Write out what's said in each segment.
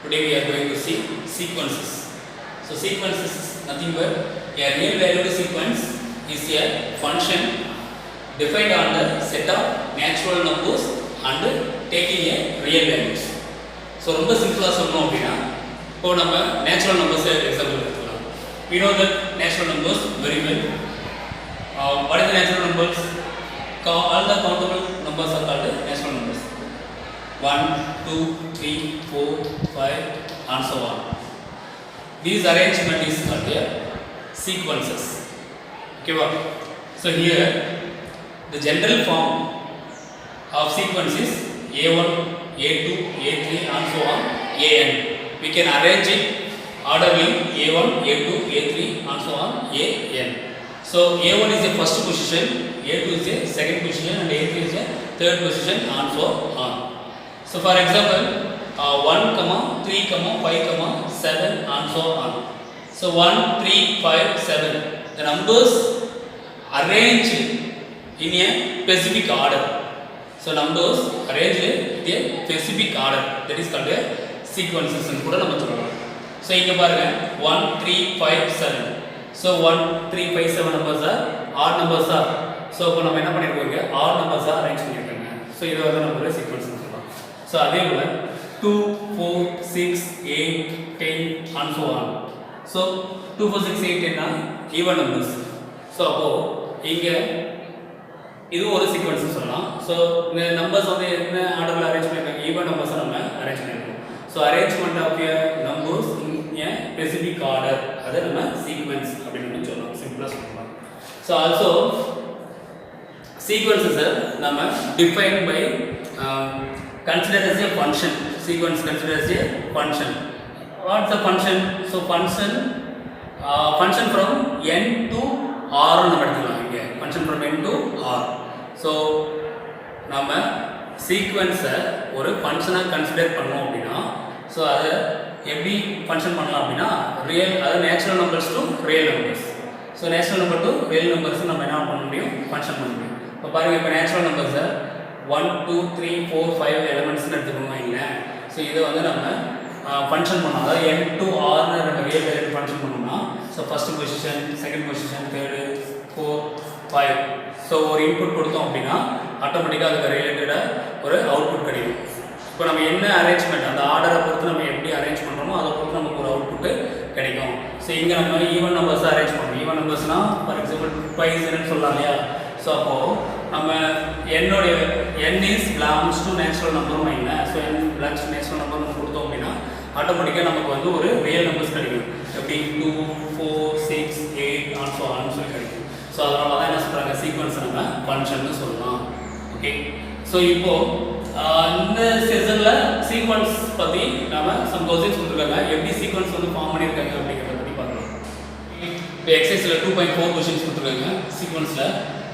Today we are going to see sequences. So sequences is nothing but a real valued sequence is a function defined on the set of natural numbers and taking a real values. So ரொம்ப சிம்பிளா சொல்லணும் அப்படின்னா இப்போ நம்ம natural numbers example எடுத்துக்கலாம். We know that natural numbers very well. What is the natural numbers? All the countable numbers are called natural numbers. 1, 2, 3, 4, 5 and so on. These arrangement is called sequences. Okay, so here the general form of sequence is A1, A2, A3 and so on AN. We can arrange it orderly A1, A2, A3 and so on AN. So A1 is the first position, A2 is the second position and A3 is the third position and so on. So for example 1, 3, 5, 7 and so on. So 1, 3, 5, 7. The numbers arranged in a specific order. So numbers arranged in a specific order. That is called a sequences. So இங்க பாருங்க 1, 3, 5, 7. So 1, 3, 5, 7 numbers are odd numbers are. So இப்போ நம்ம என்ன பண்ணிருக்கோம் இங்க odd numbers are arrange பண்ணிருக்காங்க. So இது வந்து நம்மளோட sequence சொல்லலாம். So அதே போல 2, 4, 6, 8, 10 and so on. So 2, 4, 6, 8, 10 are even numbers. So அப்போ இங்க இது ஒரு சீக்வென்ஸ் சொல்லலாம். ஸோ இந்த நம்பர்ஸ் வந்து என்ன ஆர்டரில் அரேஞ்ச் பண்ணியிருக்காங்க ஈவன் நம்பர்ஸை நம்ம அரேஞ்ச் பண்ணியிருக்கோம். So arrangement of a numbers in a specific order அதை நம்ம சீக்வென்ஸ் அப்படின்னு சொல்லலாம், சிம்பிளாக சொல்லலாம். ஸோ ஆல்சோ சீக்வென்ஸஸை நம்ம define by consider as a function. Sequence consider as a function. What's the function? So function from n to r நம்ம எடுத்துக்கலாம் இங்க. Function from n to r. So நம்ம சீக்வென்ஸை ஒரு ஃபங்க்ஷனா கன்சிடர் பண்ணோம் அப்படின்னா ஸோ அதை எப்படி ஃபங்க்ஷன் பண்ணலாம் அப்படின்னா ரியல், அதாவது natural numbers to real numbers. So natural number to real numbers நம்ம என்ன பண்ண முடியும், ஃபங்க்ஷன் பண்ண முடியும். இப்போ பாருங்கள், இப்போ நேச்சுரல் நம்பர்ஸை 1, 2, 3, 4, 5 எலிமெண்ட்ஸ்னு எடுத்துக்கணும் வைங்களேன். ஸோ இதை வந்து நம்ம ஃபங்க்ஷன் பண்ணோம், அதாவது n to r நம்ம ரியல் வேல்யூ ஃபங்க்ஷன் பண்ணோம்னா so first position, second position, third, 4, 5. So ஒரு இன்புட் கொடுத்தோம் அப்படின்னா ஆட்டோமேட்டிக்காக அதுக்கு ரிலேட்டடாக ஒரு அவுட்புட் கிடைக்கும். இப்போ நம்ம என்ன அரேஞ்ச்மெண்ட், அந்த ஆர்டரை பொறுத்து நம்ம எப்படி அரேஞ்ச் பண்ணுறோமோ அதை பொறுத்து நமக்கு ஒரு அவுட்புட்டு கிடைக்கும். ஸோ இங்கே நம்ம ஈவன் நம்பர்ஸ் அரேஞ்ச் பண்ணுறோம். ஈவன் நம்பர்ஸ்னால் ஃபார் எக்ஸாம்பிள் 5 0 சொல்லலாம் இல்லையா. ஸோ அப்போது நம்ம என்னுடைய n is belongs to natural நம்பரும் வைங்க. So n belongs to natural number நம்ம கொடுத்தோம் அப்படின்னா ஆட்டோமேட்டிக்காக நமக்கு வந்து ஒரு ரியல் நம்பர்ஸ் கிடைக்கும். எப்படி 2, 4, 6, 8 and so on சொல்லி கிடைக்கும். ஸோ அதனால தான் என்ன சொல்கிறாங்க, சீக்வன்ஸ் நம்ம ஃபங்க்ஷன்னு சொல்லலாம். ஓகே, ஸோ இப்போது இந்த செஷனில் சீக்வன்ஸ் பற்றி நம்ம சம் கொஸ்டின்ஸ் கொடுத்துருக்காங்க, எப்படி சீக்வன்ஸ் வந்து ஃபார்ம் பண்ணியிருக்காங்க அப்படிங்கிறத பற்றி பார்க்கலாம். இப்போ எக்ஸசைஸில் 2.4 கொஸ்டின்ஸ் கொடுத்துருக்காங்க சீக்வன்ஸில்.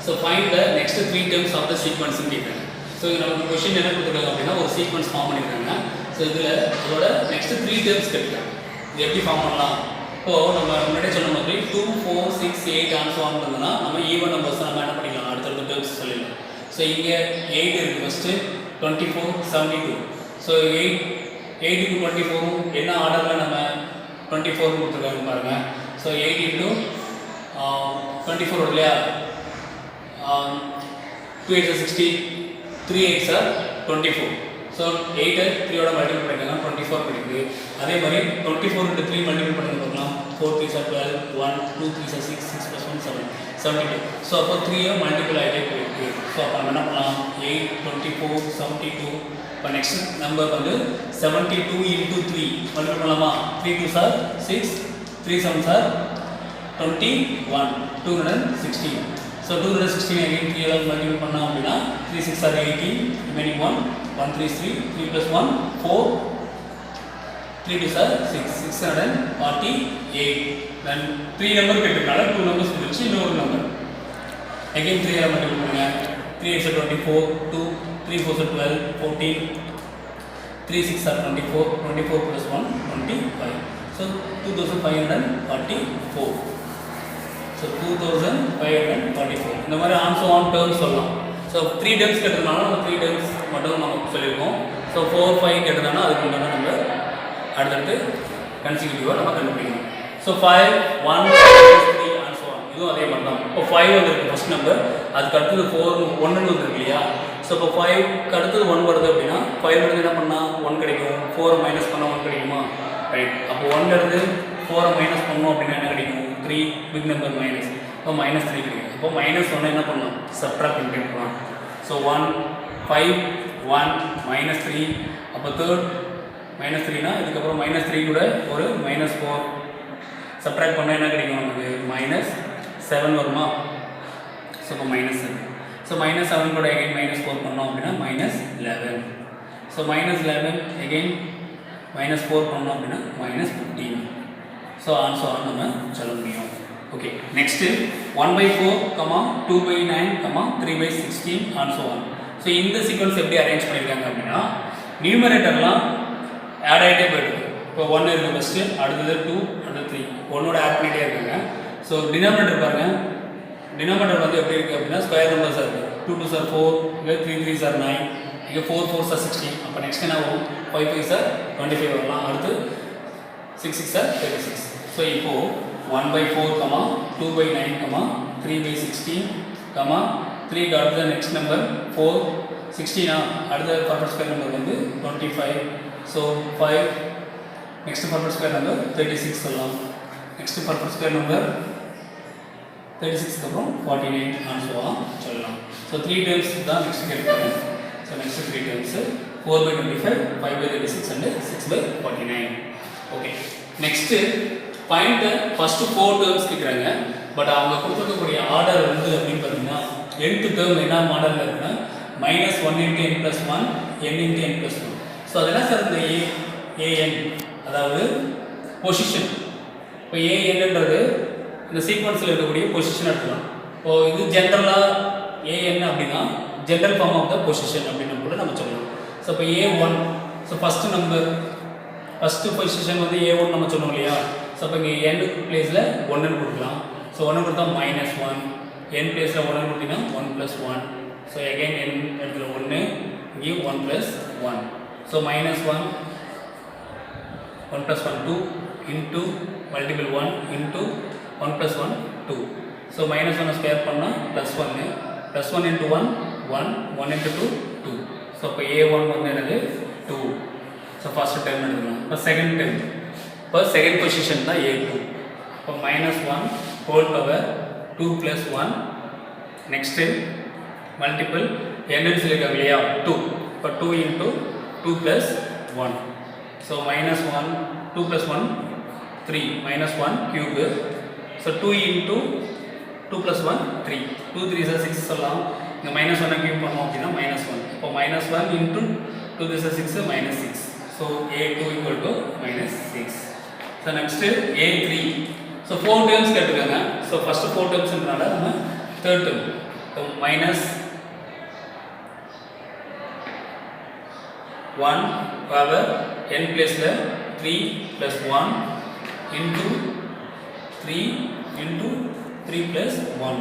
So find the next 3 terms of the சீக்வன்ஸ்னு கேட்குறாங்க. ஸோ நமக்கு கொஸ்டின் என்ன கொடுத்துருக்காங்க அப்படின்னா ஒரு சீக்வன்ஸ் ஃபார்ம் பண்ணியிருக்காங்க. ஸோ இதில் அதோட நெக்ஸ்ட் 3 terms கேட்குறாங்க. இது எப்படி ஃபார்ம் பண்ணலாம்? இப்போது நம்ம முன்னாடியே சொன்ன மாதிரி 2, 4, 6, 8 and so on இருந்ததுன்னா நம்ம ஈவன் நம்பர்ஸ் நம்ம என்ன பண்ணிக்கலாம், அடுத்தடுத்த டேர்ம்ஸ் சொல்லிடலாம். ஸோ இங்கே 8 இருக்குது, ஃபஸ்ட்டு 24, 72. ஸோ 8க்கு 24 என்ன ஆர்டரில் நம்ம 24 கொடுத்துருக்காங்க பாருங்கள். ஸோ 8 into 24 வரும் இல்லையா. 2 8 60, 3 8 are 24. ஸோ 8 3யோட மல்டிபிள் பண்ணிக்கலாம், 24 கிடைக்குது. அதே மாதிரி 24 into 3 மல்டிபிள் பண்ணி பார்க்கலாம். 4 3 are 12, 1 2 3 are 6, 6 plus 1 7, 72. ஸோ அப்போ 3 மல்டிபிள் ஆகிட்டே போயிருக்கு. ஸோ அப்போ நம்ம என்ன பண்ணலாம், 8, 24, 72. இப்போ நெக்ஸ்ட் நம்பர் வந்து 72 into 3 மல்டிபிள் பண்ணலாமா. 3 2s are 6, 3 7s are 21, 216. So 216 again 3 எல்லாம் மல்டிபிள் பண்ணோம் அப்படின்னா 3 6 are 18, remaining 1, 1 3 3, 3 plus 1 4, 3 2s are 6, 648. Then 3 number கேட்டிருக்காங்க, 2 நம்பர்ஸ் வந்துருச்சு, இன்னொரு நம்பர் again 3 எல்லாம் மல்டிபிள் பண்ணுங்க. 3 8 are 24, 2 3 4 are 12, 14, 3 6 are 24, 24 plus 1 25. So 2544. So 2544. இந்த மாதிரி ஆன்சோ ஆன் டேர்ம்ஸ் சொல்லலாம். ஸோ 3 terms கேட்டதுனால நம்ம 3 terms மட்டும் நம்ம சொல்லியிருக்கோம். ஸோ 4 5 கேட்டதுனால அதுக்கு உண்டான நம்ம அடுத்தடுத்து கன்சிக்யூட்டிவாக நம்ம கண்டுபிடிக்கணும். So 5 1 3 and so on. இதுவும் அதே மாதிரி தான். இப்போ 5 வந்துருக்கு ஃபர்ஸ்ட் நம்பர், அதுக்கு அடுத்தது 4 1ன்னு வந்துருக்கு இல்லையா. ஸோ இப்போ 5க்கு அடுத்தது 1 வருது அப்படின்னா 5 இருந்து என்ன பண்ணால் 1 கிடைக்கும். 4 மைனஸ் பண்ணால் 1 கிடைக்குமா? ரைட். அப்போ 1 இருந்து 4 மைனஸ் பண்ணோம் அப்படின்னா என்ன கிடைக்கும்? 3 பிக் நம்பர் மைனஸ். இப்போ மைனஸ் 3 கிடைக்கும். அப்போ மைனஸ் 1 என்ன பண்ணணும்? சப்ட்ராக்ட் பண்ணிக்கலாம். So 1 5 1 minus 3. அப்போ தேர்ட் மைனஸ் 3னா இதுக்கப்புறம் மைனஸ் 3 கூட ஒரு மைனஸ் 4 சப்ட்ராக்ட் பண்ணால் என்ன கிடைக்கும் நமக்கு? மைனஸ் 7 வருமா? ஸோ இப்போ மைனஸ் 7. ஸோ மைனஸ் 7 கூட எகைன் மைனஸ் 4 பண்ணோம் அப்படின்னா minus 11. So minus 11 again minus 4 பண்ணோம் அப்படின்னா மைனஸ் 15. ஸோ ஆன்சோ ஆன் நம்ம சொல்ல முடியும். Okay, next 1/4, 2/9, 3/16 ஆன்சோ on. ஸோ இந்த சீக்வன்ஸ் எப்படி அரேஞ்ச் பண்ணியிருக்காங்க அப்படின்னா நியூமரேட்டர்லாம் ஆட் ஆகிட்டே போயிடுது. இப்போ 1 இருக்குது ஃபஸ்ட்டு, அடுத்தது 2, அடுத்தது 3, 1ஓட ஆட் பண்ணிகிட்டே இருக்காங்க. ஸோ டினாமினேட்டர் பாருங்கள், டினாமினேட்டர் வந்து எப்படி இருக்குது அப்படின்னா ஸ்கொயர் நம்பர்ஸாக இருக்குது. 2 2s are 4, இங்கே 3 3s are 9, இங்கே 4 4s are 16. அப்போ நெக்ஸ்ட் என்ன வரும்? 5 5s are 25 வரலாம். அடுத்து 6 6s are 36. ஸோ இப்போது 1/4, 2/9, 3/16, 3க்கு அடுத்த நெக்ஸ்ட் நம்பர் 4 16 அடுத்த பர்ஃபெக்ட் ஸ்கொயர் நம்பர் வந்து 25. So 5 next perfect square number 36 சொல்லலாம். நெக்ஸ்ட் பர்ஃபெக்ட் ஸ்கொயர் நம்பர் 36க்கு அப்புறம் 49 ஆன்சோவாக சொல்லலாம். ஸோ 3 டைம்ஸ் தான் நெக்ஸ்ட் கேட்பாங்க. So next 3 times 4/25, 5/36 and 6/49. Okay, next பாயிண்ட்டை ஃபஸ்ட்டு 4 டேர்ம்ஸ் கேட்குறாங்க. பட் அவங்க கொடுத்துருக்கக்கூடிய ஆர்டர் வந்து அப்படின்னு பார்த்தீங்கன்னா nth டேர்ம் என்ன மாடலில் இருக்குன்னா -1 × n + 1 n × n + 1. ஸோ அதெல்லாம் சார் இந்த ஏஎன் அதாவது பொசிஷன். இப்போ ஏஎன்ன்றது இந்த சீக்வன்ஸில் இருக்கக்கூடிய பொசிஷன் எடுத்துக்கலாம். இப்போ இது ஜென்ரலாக ஏஎன் அப்படின்னா general form of the position அப்படின்னு கூட நம்ம சொல்லலாம். ஸோ இப்போ A1, so first number first position வந்து A1 நம்ம சொன்னோம் இல்லையா. ஸோ இப்போ இங்கே n பிளேஸில் 1ன்னு கொடுக்கலாம். ஸோ 1 கொடுத்தா -1, n பிளேஸில் 1 கொடுத்தீங்கன்னா 1 + 1. ஸோ அகைன் n இடத்துல 1, இங்கேயும் 1 + 1. So -1 1 + 1 2 into multiple 1 into 1 + 1 2. So -1 square பண்ணால் +1, +1 into 1 1, 1 into 2 2. ஸோ இப்போ A1 வந்து என்னது 2. ஸோ ஃபஸ்ட்டு டைம் எடுத்துக்கலாம். இப்போ செகண்ட் டைம், இப்போ செகண்ட் பொசிஷன் தான் A2. இப்போ -1 ஹோல் பவர் 2 + 1. நெக்ஸ்ட்டு மல்டிபிள் என்னன்னு சொல்லியிருக்காங்க இல்லையா 2. இப்போ 2 into 2 + 1. So -1 2 + 1 3, -1 cube. So 2 into 2 + 1 3, 2 3s are 6 சொல்லலாம். இங்கே -1 கியூப் பண்ணோம் அப்படின்னா -1. இப்போ -1 into 2 3s are 6, -6. So A2 = -6. So next A3. So 4 terms கேட்டுருக்காங்க. ஸோ ஃபஸ்ட்டு 4 டேர்ம்ஸ்ன்றனால நம்ம third term so -1 power n பிளேஸில் 3 + 1 into 3 into 3 + 1.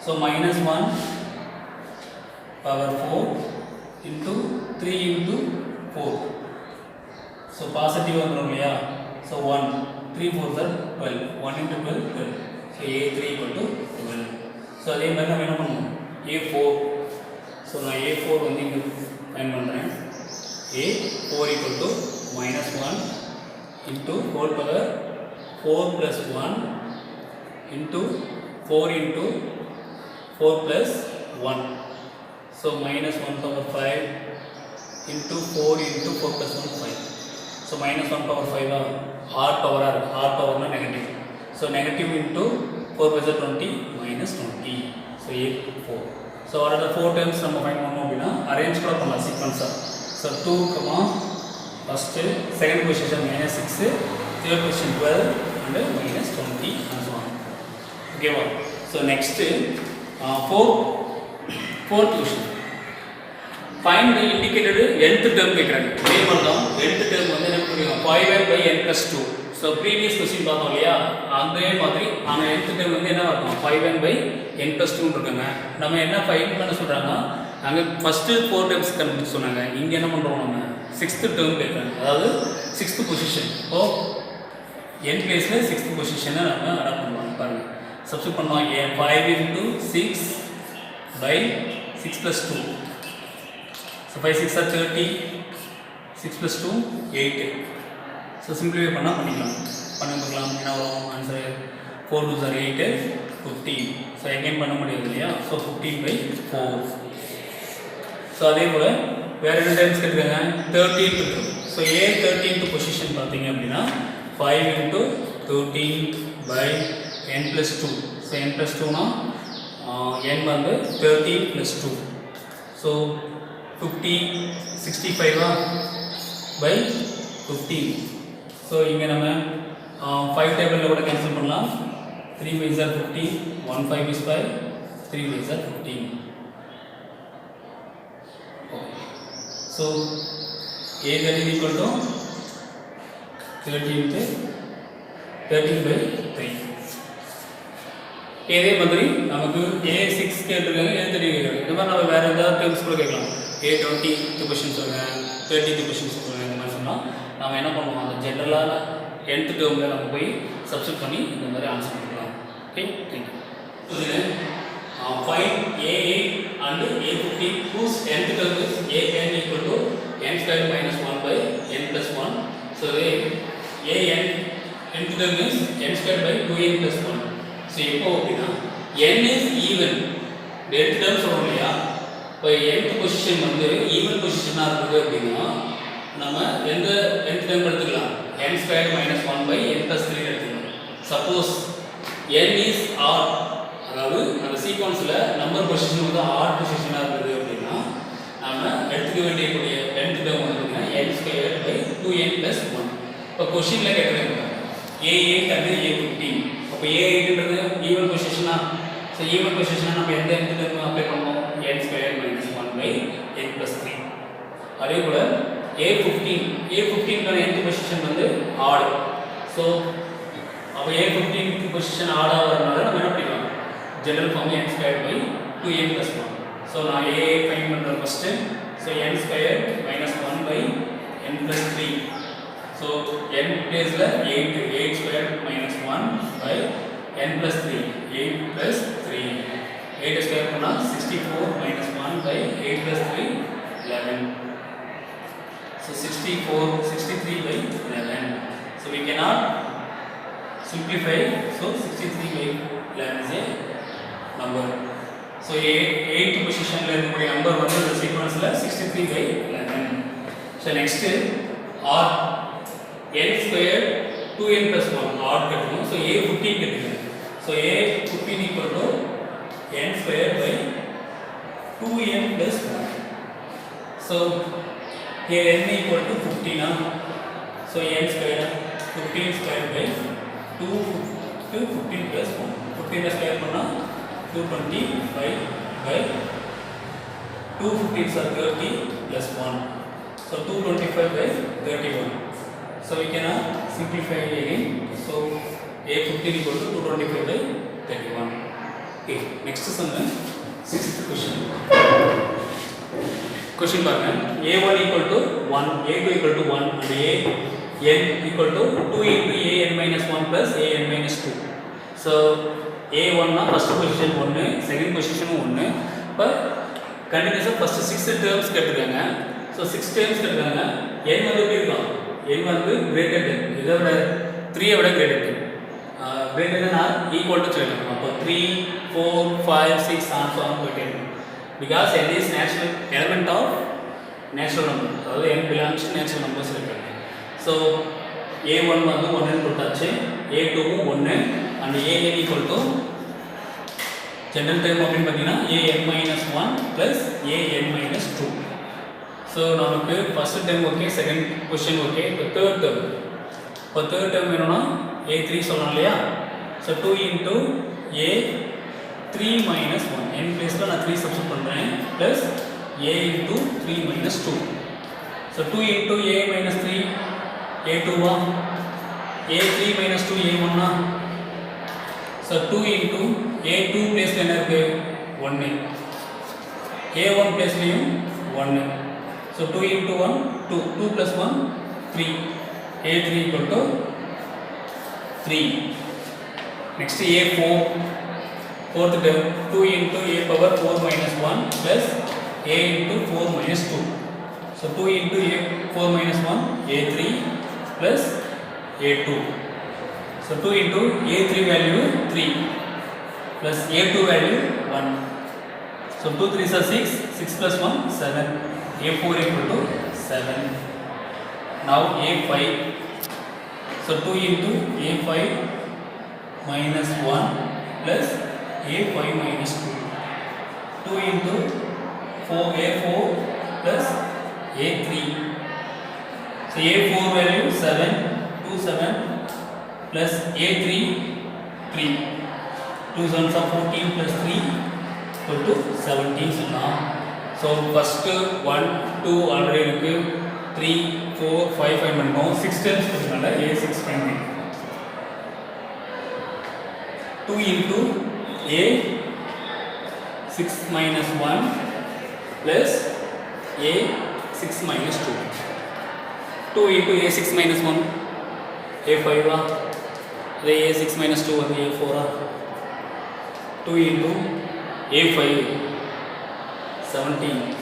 So -1 power 4 into 3 into 4. So positive வந்துடும் இல்லையா. So 1 3 4s are 12, 1 into 12 12. So A3 = 12. So அதே மாதிரி நம்ம என்ன பண்ணுவோம் A4. ஸோ நான் A4 வந்து இங்கே ஃபைண்ட் பண்ணுறேன். A4 = -1 into whole power 4 + 1 into 4 into 4 + 1. So -1 power 5 into 4 into 4 + 1 5. So -1 power 5 odd power na negative. So negative into 4 + 20 -20. So A4. So what are the 4 terms நம்ம ஃபைண்ட் பண்ணோம் அப்படின்னா arrange கூட பண்ணலாம் சீக்வன்ஸாக. So 2, first second position -6, third position 12 and -20 and so on. ஓகேவா. So next fourth question find the indicated nth term கேட்குறாங்க. இதே மாதிரி தான் nth டேர்ம் வந்து என்ன பண்ணுவோம் 5n/n + 2. ஸோ ப்ரீவியஸ் கொஸ்டின் பார்த்தோம் இல்லையா அதே மாதிரி ஆனால் nth டேர்ம் வந்து என்ன இருக்கும் 5n/n + 2 இருக்காங்க. நம்ம என்ன ஃபைண்ட் பண்ண சொல்கிறாங்கன்னா அங்கே ஃபஸ்ட்டு 4 டேர்ம்ஸ் கண்டுபிடிச்சு சொன்னாங்க. இங்கே என்ன பண்ணுறோம் நம்ம சிக்ஸ்த்து டேர்ம் கேட்குறாங்க, அதாவது சிக்ஸ்த்து பொசிஷன். இப்போது n பிளேஸில் சிக்ஸ்த்து பொசிஷனை நம்ம அடாப்ட் பண்ணுவோம். பாருங்கள், சப்ஸ்டிட் பண்ணுவோம். 5 into 6 by 6 plus 2. So 5 6 are 30, 6 plus 2 8. So simplify பண்ணால் பண்ணிக்கலாம். பண்ணிக்கலாம் என்ன வரும் answer? 4 2s are 8, 15. So again பண்ண முடியாது இல்லையா? ஸோ 15/4. ஸோ அதே போல் வேறு என்ன டைம்ஸ் கேட்டுருக்காங்க? 13 இருக்குது. ஸோ 13th பொசிஷன் பார்த்தீங்க அப்படின்னா 5 into 13/n plus 2. So n plus 2னா n வந்து 13 plus 2. So 65 by 15. ஸோ இங்கே நம்ம 5 டேபிளில் கூட கேன்சல் பண்ணலாம். 3 5s are 15, 1 5 is 5, 3 5s are 15. So a that is equal to 13/3. இதே மாதிரி நமக்கு a6 கேட்டிருக்காங்க, a30 கேட்குறாங்க. இந்த மாதிரி நம்ம வேறு ஏதாவது டேர்ம்ஸ் கூட கேட்கலாம். a20th கொஷின் சொல்லுங்கள், 30th கொஷின் சொல்லுங்கள். இந்த மாதிரி சொன்னால் நம்ம என்ன பண்ணுவோம், அந்த ஜென்ரலான nth டேர்மில் நம்ம போய் சப்ஸ்டிட் பண்ணி இந்த மாதிரி ஆன்சர் பண்ணிக்கலாம். Okay, thank you. இதில் find a8 and a15 whose nth term is a(n) equal to n squared minus 1/n plus 1. So nth term is n squared by 2n plus 1. So எப்போ அப்படின்னா n is even, nth term சொல்கிறோம் இல்லையா? இப்போ nth position வந்து even பொசிஷனாக இருக்குது அப்படின்னா நம்ம எந்த nth term எடுத்துக்கலாம்? n squared minus 1/n plus 3 எடுத்துக்கலாம். சப்போஸ் n is odd, அதாவது அந்த சீக்வன்ஸில் நம்பர் பொசிஷன் வந்து ஆட் பொசிஷனாக இருக்குது அப்படின்னா நம்ம எடுத்துக்க வேண்டியக்கூடிய nth term வந்து பார்த்தீங்கன்னா n squared by 2n plus 1. இப்போ கொஷினில் கேட்குறாங்க a8 and a15. அப்போ a8ன்றது ஈவன் பொசிஷனா? ஸோ ஈவன் பொசிஷனாக நம்ம எந்த nth term அப்ளை பண்ணுவோம்? n squared minus 1/n plus 3. அதே போல் a15க்கான nth பொசிஷன் வந்து ஆட். ஸோ அப்போ a15th பொசிஷன் ஆடாக வரனால நம்ம என்ன பண்ணிக்கலாம்? General form n squared by 2n plus 1. So நான் a ஃபைண்ட் பண்ணுறேன் first. So n squared minus 1/n plus 3. So n பிளேஸில் 8 squared minus 1/n plus 3. 8 plus 3. 8 square பண்ணால் 64 minus 1/8 plus 3 11. So 63/11. So we cannot simplify. So 63/11 is a number. So 8th position la irukkudiya number vandu the sequence la 63/11. So next odd n squared 2n plus 1 odd kadum. So a15 kadum. So a15 equal to n squared by 2n plus 1. So here n equal to 15. So n squared 15 squared by 2 to 15 plus 1. 15 square பண்ணா 225 by 2 15s are 30 plus 1. So 225 by 31. So we can simplify again. So a15 equal to 225 by 31. Okay, next sum, 6th question. Question பாருங்க. a1 equal to 1, a2 equal to 1 and an equal to 2 into an minus 1 plus an minus 2. So a1 na first position 1, second position 1. இப்போ கண்டினியூஸாக first 6 terms கேட்டிருக்காங்க. So 6 terms கேட்டிருக்காங்க. n வந்து எப்படி இருக்கும்? n வந்து greater than, இதை விட 3 விட greater than, greater than or equal to சொல்லணும். அப்போ 3 4 5 6 ஆன்சோ போயிட்டே இருக்கும். Because n is natural element of natural number, அதாவது n belongs to natural numbers இருக்காங்க. ஸோ a1 வந்து 1 கொடுத்தாச்சு, a2 1 and an equal to general term அப்படின்னு பார்த்தீங்கன்னா an minus 1 plus an minus 2. So நமக்கு first term okay, second question okay. இப்போ third term, இப்போ third term வேணும்னா a3 சொல்லலாம் இல்லையா? So 2 into a3 minus 1, n பிளேஸில் நான் 3 சப்ஸ்டிட் பண்ணுறேன், plus a into 3 minus 2. So 2 into a minus 3 a2வா, a3 minus 2 a1னா. ஸோ 2 into a2 பிளேஸில் என்ன இருக்குது? 1, a1 பிளேஸ்லையும் 1. So 2 into 1 2, 2 plus 1, 3, A3 equal to 3. Next A4, fourth term, 2 into A power 4 minus 1 plus A into 4 minus 2. So 2 into A 4 minus 1, A3 plus A2. So 2 into A3 value 3 plus A2 value 1. So 2 3s are 6, 6 plus 1, 7. A4 equal to 7. Now A5. So 2 into A5 minus 1 plus A5 minus 2. 2 into A4 plus A3. So A4 value 7, 2 7 plus A3 3. 2 7s are 14 plus 3 equal to 17. So first 1, 2 already இருக்கு 3, 4, 5 5 பண்ணோம் 6 times கொடுத்தனால A6 பண்ணி 2 into A6 minus 1 plus A6 minus 2. 2 into A6 minus 1 A5 அதே A6 minus 2 அது A4 2 into A5 17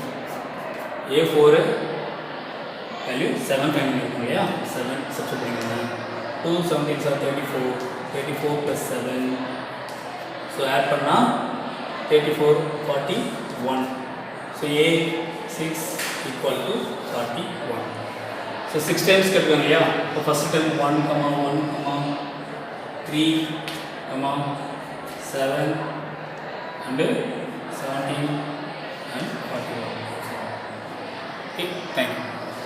A4 value 7 பண்ணிருக்கோம் இல்லையா 7 substitute பண்ணிருக்கோம் 2 17s are 34 plus 7 so add பண்ணா 34 41 so A6 equal to 41 so 6 times கட்டுவாங்க இல்லையா so first time 1 3 7 and 17 and 41 okay thank you